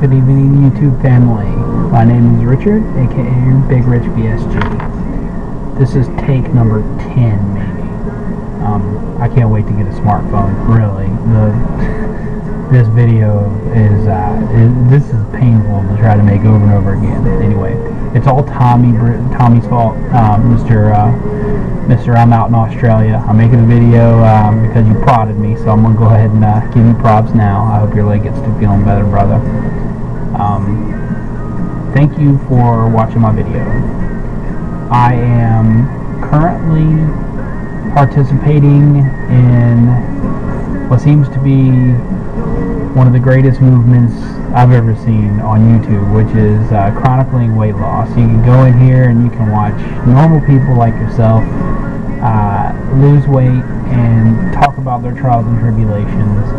Good evening, YouTube family. My name is Richard, aka Big Rich BSG. This is take number 10, maybe. I can't wait to get a smartphone. Really, this video is this is painful to try to make over and over again. Anyway, it's all Tommy's fault. Mr. I'm out in Australia. I'm making a video because you prodded me, so I'm gonna go ahead and give you props now. I hope your leg gets to feeling better, brother. Thank you for watching my video. I am currently participating in what seems to be one of the greatest movements I've ever seen on YouTube, which is chronicling weight loss. You can go in here and you can watch normal people like yourself lose weight and talk about their trials and tribulations.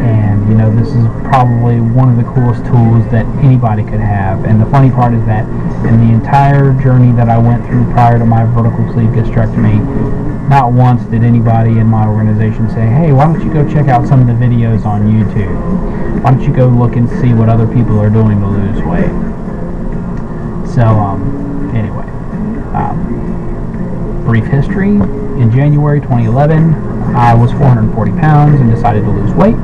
And you know, this is probably one of the coolest tools that anybody could have. And the funny part is that in the entire journey that I went through prior to my vertical sleeve gastrectomy, not once did anybody in my organization say, hey, why don't you go check out some of the videos on YouTube? Why don't you go look and see what other people are doing to lose weight? So, anyway, brief history. In January 2011, I was 440 pounds and decided to lose weight.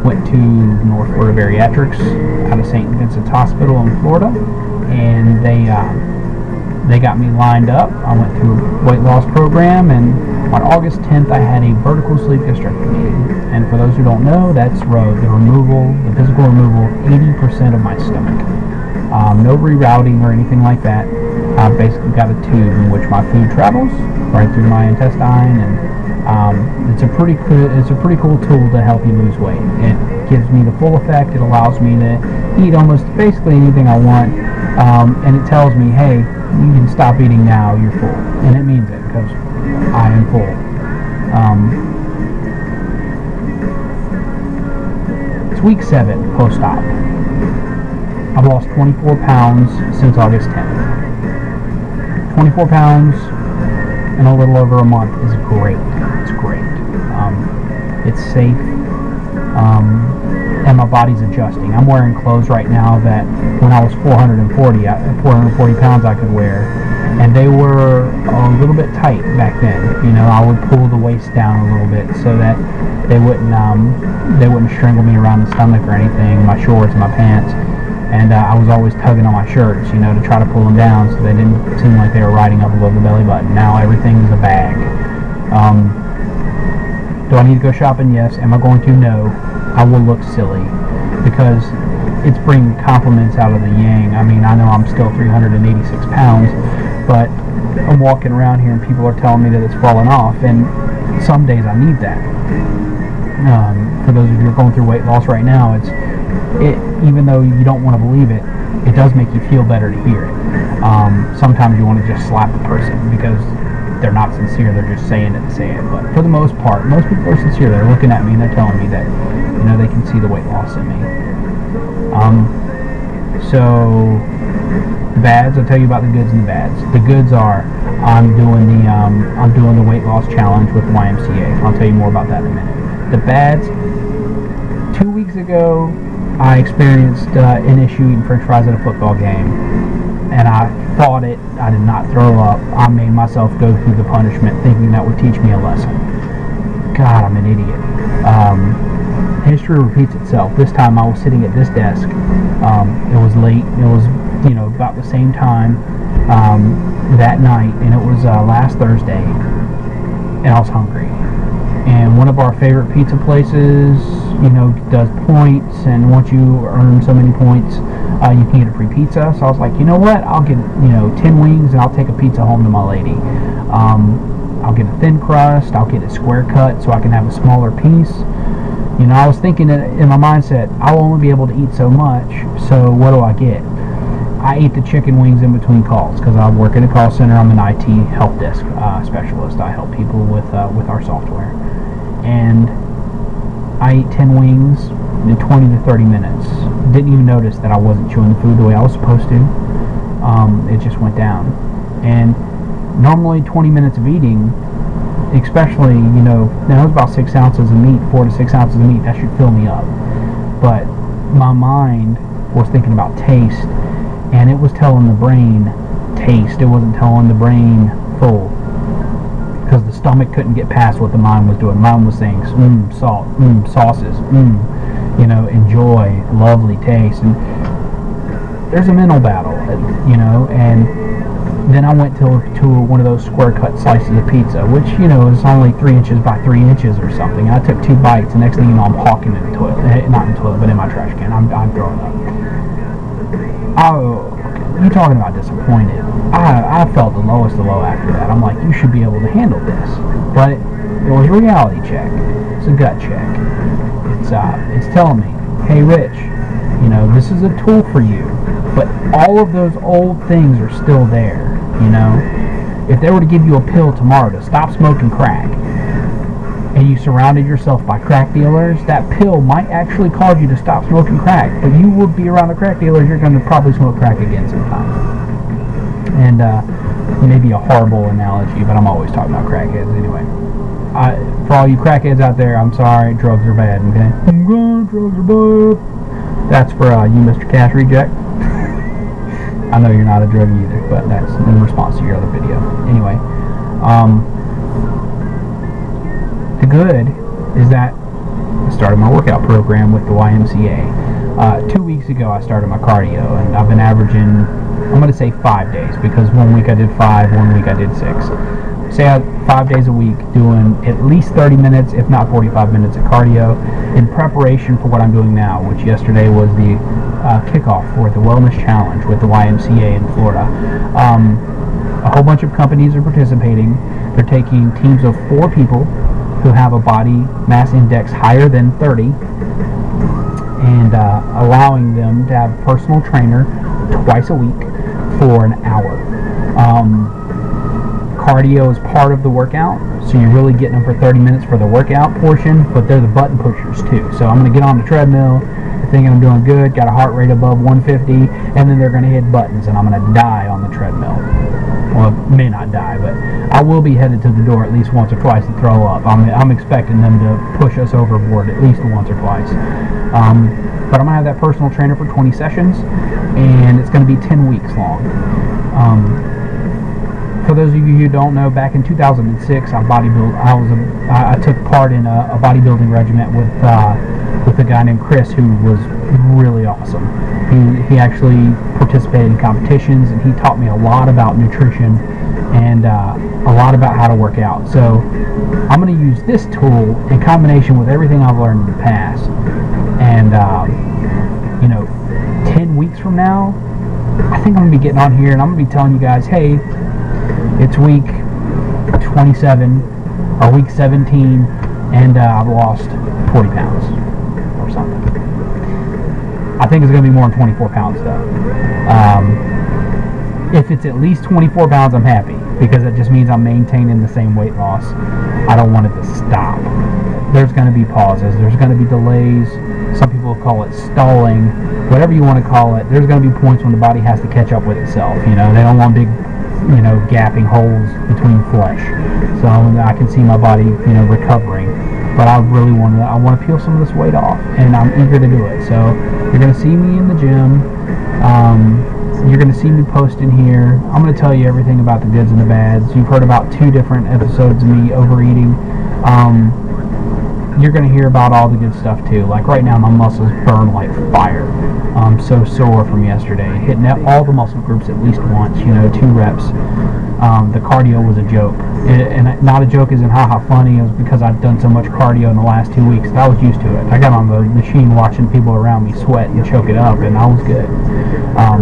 Went to North Florida Bariatrics out of St. Vincent's Hospital in Florida, and they got me lined up. I went through a weight loss program, and on August 10th, I had a vertical sleeve gastrectomy. And for those who don't know, that's the physical removal of 80% of my stomach. No rerouting or anything like that. I've basically got a tube in which my food travels right through my intestine, and it's a pretty cool tool to help you lose weight. It gives me the full effect. It allows me to eat almost basically anything I want, and it tells me, hey, you can stop eating now, you're full. And it means it, because I am full. It's week 7 post-op. I've lost 24 pounds since August 10th. 24 pounds in a little over a month is great. It's great. It's safe. And my body's adjusting. I'm wearing clothes right now that when I was 440 pounds I could wear, and they were a little bit tight back then. You know, I would pull the waist down a little bit so that they wouldn't strangle me around the stomach or anything, my shorts, my pants. And I was always tugging on my shirts, you know, to try to pull them down so they didn't seem like they were riding up above the belly button. Now everything's a bag. Do I need to go shopping? Yes. Am I going to? No. I will look silly because it's bringing compliments out of the yang. I mean, I know I'm still 386 pounds, but I'm walking around here and people are telling me that it's falling off, and some days I need that. For those of you who are going through weight loss right now, even though you don't want to believe it, it does make you feel better to hear it. Sometimes you want to just slap the person because they're not sincere, they're just saying it to say it. But for the most part, most people are sincere. They're looking at me and they're telling me that, you know, they can see the weight loss in me. So the bads, I'll tell you about the goods and the bads. The goods are I'm doing the weight loss challenge with YMCA. I'll tell you more about that in a minute. The bads, 2 weeks ago, I experienced an issue eating french fries at a football game, and I fought it. I did not throw up. I made myself go through the punishment thinking that would teach me a lesson. God, I'm an idiot. History repeats itself. This time I was sitting at this desk. It was late. It was, you know, about the same time that night, and it was last Thursday, and I was hungry. And one of our favorite pizza places, you know, does points, and once you earn so many points, you can get a free pizza. So I was like, you know what, I'll get, you know, 10 wings and I'll take a pizza home to my lady. I'll get a thin crust, I'll get it square cut so I can have a smaller piece. You know, I was thinking in my mindset, I'll only be able to eat so much, so what do I get? I ate the chicken wings in between calls because I work in a call center. I'm an IT help desk specialist. I help people with our software. And I ate 10 wings in 20 to 30 minutes. Didn't even notice that I wasn't chewing the food the way I was supposed to. It just went down. And normally 20 minutes of eating, especially, you know, that was about 6 ounces of meat, 4 to 6 ounces of meat, that should fill me up. But my mind was thinking about taste, and it was telling the brain taste. It wasn't telling the brain full, because the stomach couldn't get past what the mind was doing. Mind was saying, salt, sauces, enjoy, lovely taste. And there's a mental battle, and then I went to one of those square cut slices of pizza, which, is only 3 inches by 3 inches or something. I took 2 bites, and next thing you know, I'm hawking in the toilet. Not in the toilet, but in my trash can. I'm throwing up. Oh, you talking about disappointed. I felt the lowest of low after that. I'm like, you should be able to handle this. But it was a reality check. It's a gut check. It's telling me, hey, Rich, this is a tool for you. But all of those old things are still there, If they were to give you a pill tomorrow to stop smoking crack, and you surrounded yourself by crack dealers, that pill might actually cause you to stop smoking crack. But you will be around the crack dealers, you're going to probably smoke crack again sometime. And maybe a horrible analogy, but I'm always talking about crackheads anyway. For all you crackheads out there, I'm sorry, drugs are bad, okay? Drugs are bad. That's for you, Mr. Cash Reject. I know you're not a druggie either, but that's in response to your other video. Anyway, the good is that I started my workout program with the YMCA. 2 weeks ago I started my cardio, and I've been averaging, I'm going to say 5 days, because 1 week I did 5, 1 week I did 6. Say 5 days a week doing at least 30 minutes, if not 45 minutes of cardio, in preparation for what I'm doing now, which yesterday was the kickoff for the Wellness Challenge with the YMCA in Florida. A whole bunch of companies are participating. They're taking teams of 4 people who have a body mass index higher than 30 and allowing them to have a personal trainer twice a week for an hour. Cardio is part of the workout, so you're really getting them for 30 minutes for the workout portion, but they're the button pushers too. So I'm going to get on the treadmill, thinking I'm doing good, got a heart rate above 150, and then they're going to hit buttons, and I'm going to die on the treadmill. Well, may not die, but I will be headed to the door at least once or twice to throw up. I'm expecting them to push us overboard at least once or twice. But I'm going to have that personal trainer for 20 sessions, and it's going to be 10 weeks long. For those of you who don't know, back in 2006, I took part in a bodybuilding regiment with a guy named Chris, who was really awesome. He actually participated in competitions, and he taught me a lot about nutrition and a lot about how to work out. So I'm going to use this tool in combination with everything I've learned in the past. And 10 weeks from now, I think I'm going to be getting on here and I'm going to be telling you guys, hey, it's week 27 or week 17, and I've lost 40 pounds or something. I think it's going to be more than 24 pounds though. If it's at least 24 pounds, I'm happy, because it just means I'm maintaining the same weight loss. I don't want it to stop. There's going to be pauses. There's going to be delays. Some people call it stalling. Whatever you want to call it, there's going to be points when the body has to catch up with itself. They don't want big, gapping holes between flesh. So I can see my body, recovering. But I really want to peel some of this weight off, and I'm eager to do it. So you're going to see me in the gym. You're going to see me posting here. I'm going to tell you everything about the goods and the bads. You've heard about 2 different episodes of me overeating. You're going to hear about all the good stuff too. Like right now, my muscles burn like fire. I'm so sore from yesterday. Hitting all the muscle groups at least once, 2 reps. The cardio was a joke. And not a joke as in haha funny. It was because I'd done so much cardio in the last 2 weeks that I was used to it. I got on the machine watching people around me sweat and choke it up, and I was good.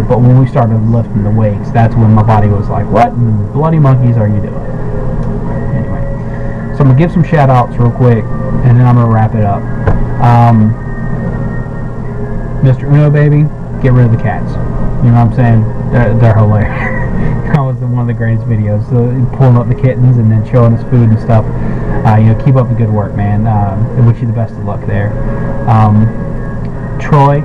But when we started lifting the weights, that's when my body was like, what in the bloody monkeys are you doing? Anyway, so I'm going to give some shout outs real quick, and then I'm going to wrap it up. Mr. Uno Baby, get rid of the cats. You know what I'm saying? They're hilarious. That was one of the greatest videos. So pulling up the kittens and then showing us food and stuff. Keep up the good work, man. I wish you the best of luck there. Troy,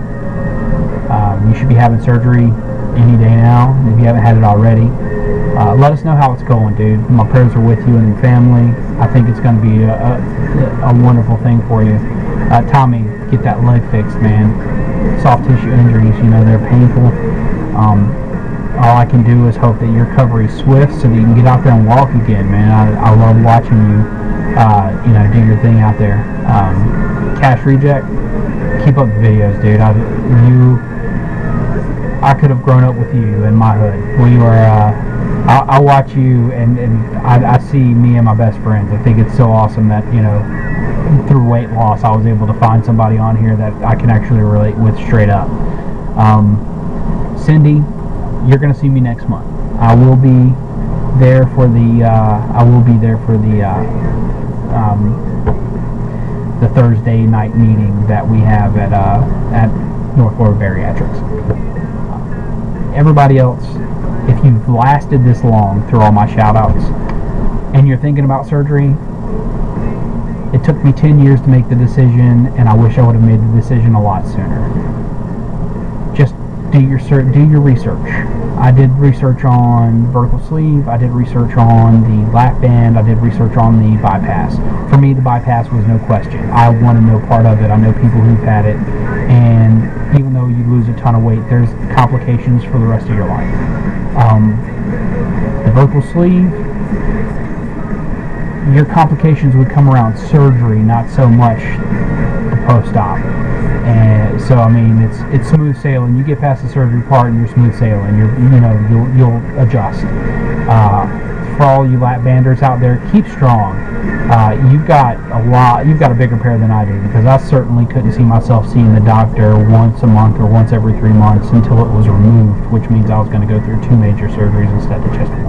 you should be having surgery any day now, if you haven't had it already. Let us know how it's going, dude. My prayers are with you and your family. I think it's going to be a wonderful thing for you. Tommy, get that leg fixed, man. soft tissue injuries, they're painful. All I can do is hope that your recovery is swift so that you can get out there and walk again, man. I love watching you, do your thing out there. Cash Reject, keep up the videos, dude. I could have grown up with you in my hood. We were, I watch you and I see me and my best friends. I think it's so awesome that, through weight loss, I was able to find somebody on here that I can actually relate with straight up. Cindy, you're going to see me next month. I will be there for the Thursday night meeting that we have at North Florida Bariatrics. Everybody else, if you've lasted this long through all my shout outs and you're thinking about surgery, it took me 10 years to make the decision, and I wish I would have made the decision a lot sooner. Just do your research. I did research on vertical sleeve, I did research on the lap band, I did research on the bypass. For me, the bypass was no question. I want to know part of it. I know people who've had it, and even though you lose a ton of weight, there's complications for the rest of your life. The vertical sleeve, your complications would come around surgery, not so much the post-op. And so, I mean, it's smooth sailing. You get past the surgery part, and you're smooth sailing. You'll adjust. For all you lap banders out there, keep strong. You've got a bigger pair than I do, because I certainly couldn't see myself seeing the doctor once a month or once every 3 months until it was removed, which means I was going to go through 2 major surgeries instead of just 1.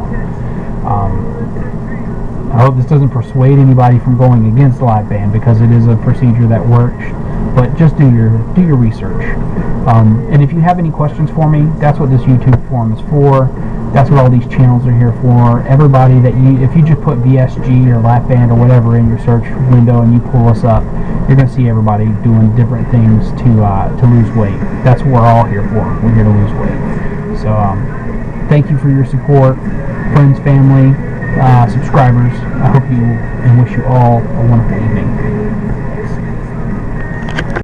I hope this doesn't persuade anybody from going against the lap band, because it is a procedure that works. But just do your research. And if you have any questions for me, that's what this YouTube forum is for. That's what all these channels are here for. Everybody if you just put VSG or lap band or whatever in your search window and you pull us up, you're going to see everybody doing different things to lose weight. That's what we're all here for. We're here to lose weight. So thank you for your support, friends, family, subscribers. I hope you and wish you all a wonderful evening.